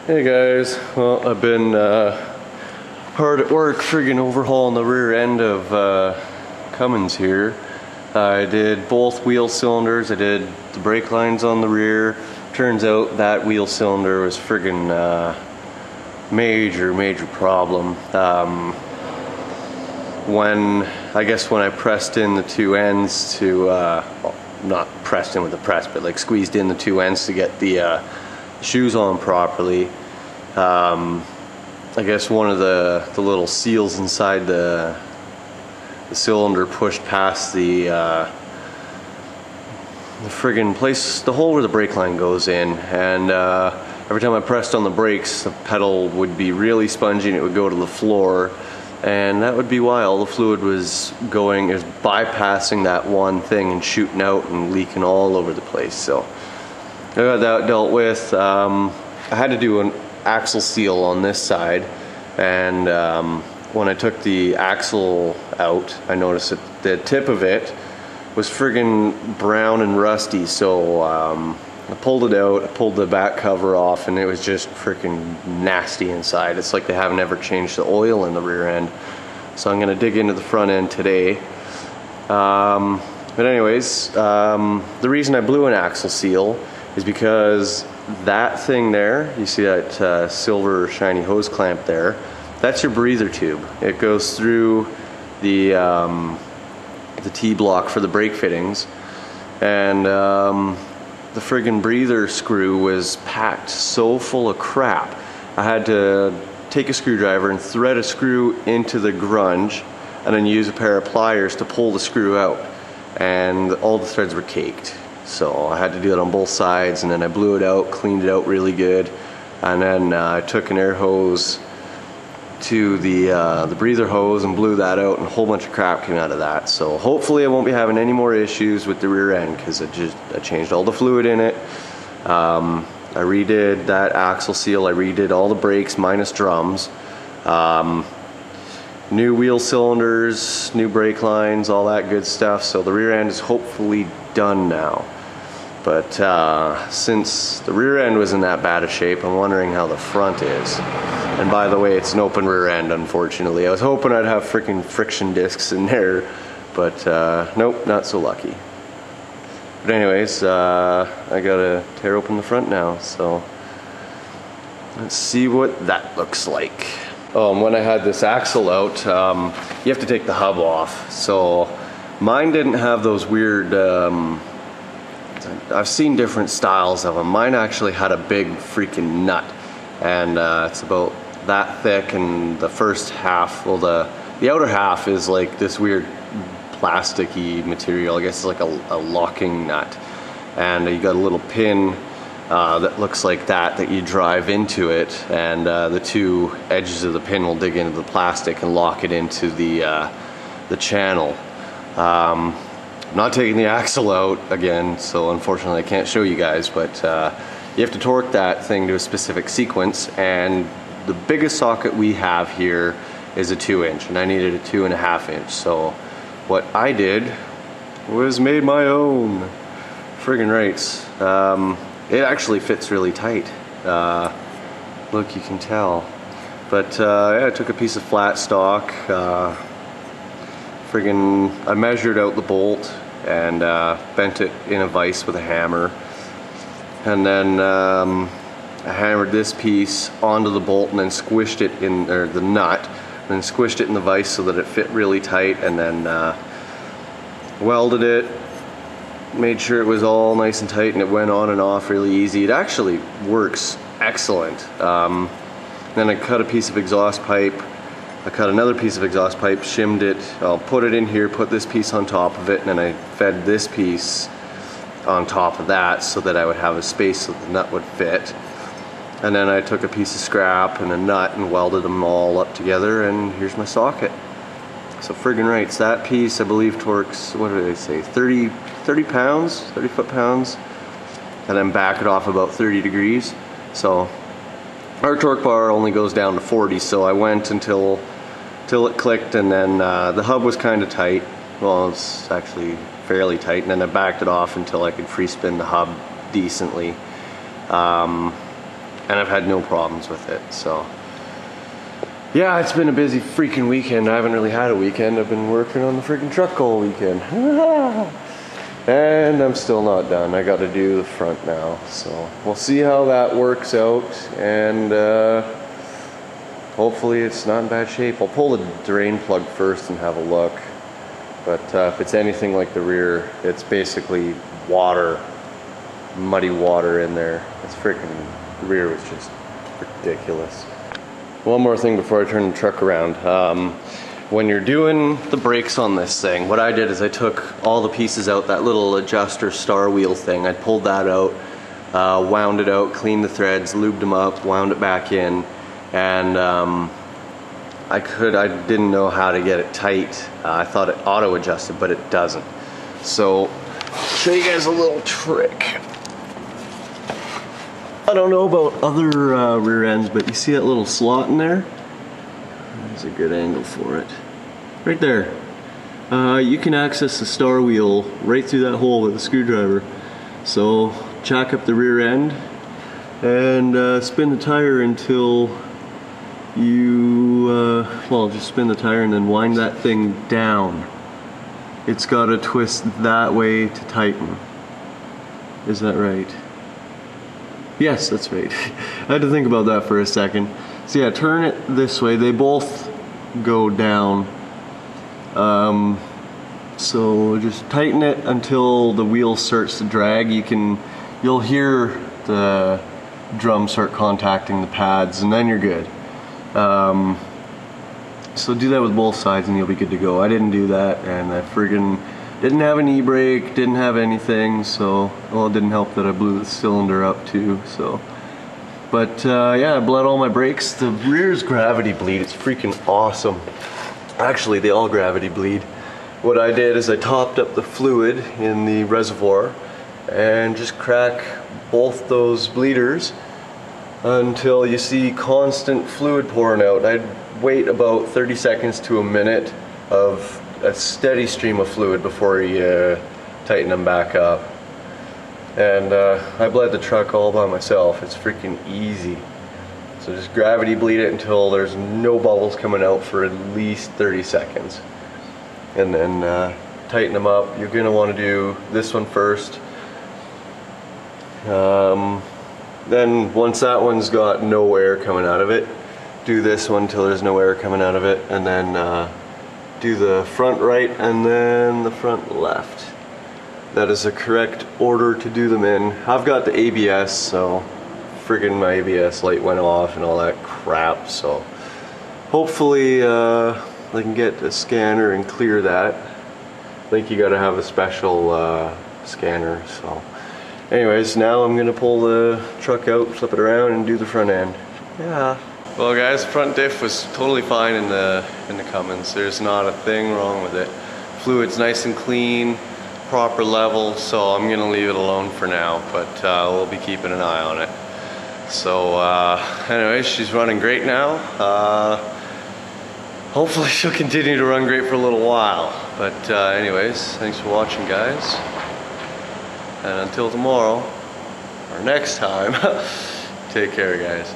Hey guys, well I've been hard at work friggin' overhauling the rear end of Cummins here. I did both wheel cylinders, I did the brake lines on the rear. Turns out that wheel cylinder was friggin' major problem. When I pressed in the two ends to, well, not pressed in with the press, but like squeezed in the two ends to get the shoes on properly. I guess one of the little seals inside the cylinder pushed past the friggin' place, the hole where the brake line goes in, and every time I pressed on the brakes, the pedal would be really spongy and it would go to the floor, and that would be why all the fluid was bypassing that one thing and shooting out and leaking all over the place. So I got that dealt with. I had to do an axle seal on this side, and when I took the axle out, I noticed that the tip of it was friggin' brown and rusty, so I pulled it out, I pulled the back cover off, and it was just freaking nasty inside. It's like they haven't ever changed the oil in the rear end. So I'm gonna dig into the front end today. But anyways, the reason I blew an axle seal is because that thing there, you see that silver shiny hose clamp there, that's your breather tube. It goes through the T-block for the brake fittings, and the friggin' breather screw was packed so full of crap. I had to take a screwdriver and thread a screw into the grunge and then use a pair of pliers to pull the screw out, and all the threads were caked. So I had to do it on both sides, and then I blew it out, cleaned it out really good, and then I took an air hose to the breather hose and blew that out, and a whole bunch of crap came out of that. So hopefully I won't be having any more issues with the rear end, because I changed all the fluid in it. I redid that axle seal, I redid all the brakes minus drums, new wheel cylinders, new brake lines, all that good stuff. So the rear end is hopefully done now. But since the rear end was in that bad a shape, I'm wondering how the front is. And by the way, it's an open rear end, unfortunately. I was hoping I'd have freaking friction discs in there, but nope, not so lucky. But anyways, I gotta tear open the front now, so let's see what that looks like. Oh, and when I had this axle out, you have to take the hub off. So mine didn't have those weird, I've seen different styles of them. Mine actually had a big freaking nut, and it's about that thick, and the first half, well, the outer half is like this weird plasticky material. I guess it's like a locking nut, and you got a little pin that looks like that you drive into it, and the two edges of the pin will dig into the plastic and lock it into the channel. I'm not taking the axle out again, so unfortunately I can't show you guys, but you have to torque that thing to a specific sequence, and the biggest socket we have here is a 2-inch, and I needed a 2.5 inch. So what I did was made my own. Friggin' rights. It actually fits really tight. Look, you can tell. But yeah, I took a piece of flat stock. I measured out the bolt and bent it in a vise with a hammer, and then I hammered this piece onto the bolt and then squished it in, or the nut, and then squished it in the vise so that it fit really tight, and then welded it, made sure it was all nice and tight, and it went on and off really easy. It actually works excellent. Then I cut a piece of exhaust pipe. I cut another piece of exhaust pipe, shimmed it, I'll put it in here, put this piece on top of it, and then I fed this piece on top of that so that I would have a space so the nut would fit. And then I took a piece of scrap and a nut and welded them all up together, and here's my socket. So friggin' rights, that piece I believe torques, what did I say, 30 pounds, 30 foot-pounds, and then back it off about 30 degrees. So our torque bar only goes down to 40, so I went until it clicked, and then the hub was kind of tight. Well, it's actually fairly tight, and then I backed it off until I could free spin the hub decently. and I've had no problems with it. So yeah, it's been a busy freaking weekend. I haven't really had a weekend. I've been working on the freaking truck all weekend. And I'm still not done. I got to do the front now. So we'll see how that works out, and hopefully it's not in bad shape. I'll pull the drain plug first and have a look. But if it's anything like the rear, it's basically water, muddy water in there. It's freaking, the rear was just ridiculous. One more thing before I turn the truck around. When you're doing the brakes on this thing, what I did is I took all the pieces out, that little adjuster star wheel thing. I pulled that out, wound it out, cleaned the threads, lubed them up, wound it back in, and I didn't know how to get it tight. I thought it auto adjusted, but it doesn't. So, I'll show you guys a little trick. I don't know about other rear ends, but you see that little slot in there? There's a good angle for it. Right there. You can access the star wheel right through that hole with a screwdriver. So, jack up the rear end and spin the tire until you, well, just spin the tire and then wind that thing down. It's got to twist that way to tighten. Is that right? Yes, that's right. I had to think about that for a second. So yeah, turn it this way. They both go down. So just tighten it until the wheel starts to drag. You'll hear the drum start contacting the pads, and then you're good. So do that with both sides and you'll be good to go. I didn't do that, and I friggin' didn't have an e-brake, didn't have anything, so, well, it didn't help that I blew the cylinder up too, so. But yeah, I bled all my brakes. The rear's gravity bleed, it's freaking awesome. Actually, they all gravity bleed. What I did is I topped up the fluid in the reservoir and just crack both those bleeders until you see constant fluid pouring out. I'd wait about 30 seconds to a minute of a steady stream of fluid before you tighten them back up. And I bled the truck all by myself. It's freaking easy. So just gravity bleed it until there's no bubbles coming out for at least 30 seconds. And then tighten them up. You're gonna want to do this one first. Then once that one's got no air coming out of it, do this one till there's no air coming out of it, and then do the front right and then the front left. That is the correct order to do them in. I've got the ABS, so friggin' my ABS light went off and all that crap, so hopefully I can get a scanner and clear that. I think you gotta have a special scanner, so. Anyways, now I'm gonna pull the truck out, flip it around, and do the front end. Yeah. Well guys, front diff was totally fine in the Cummins. There's not a thing wrong with it. Fluid's nice and clean, proper level, so I'm gonna leave it alone for now, but we'll be keeping an eye on it. So anyways, she's running great now. Hopefully she'll continue to run great for a little while. But anyways, thanks for watching guys. And until tomorrow, or next time, take care guys.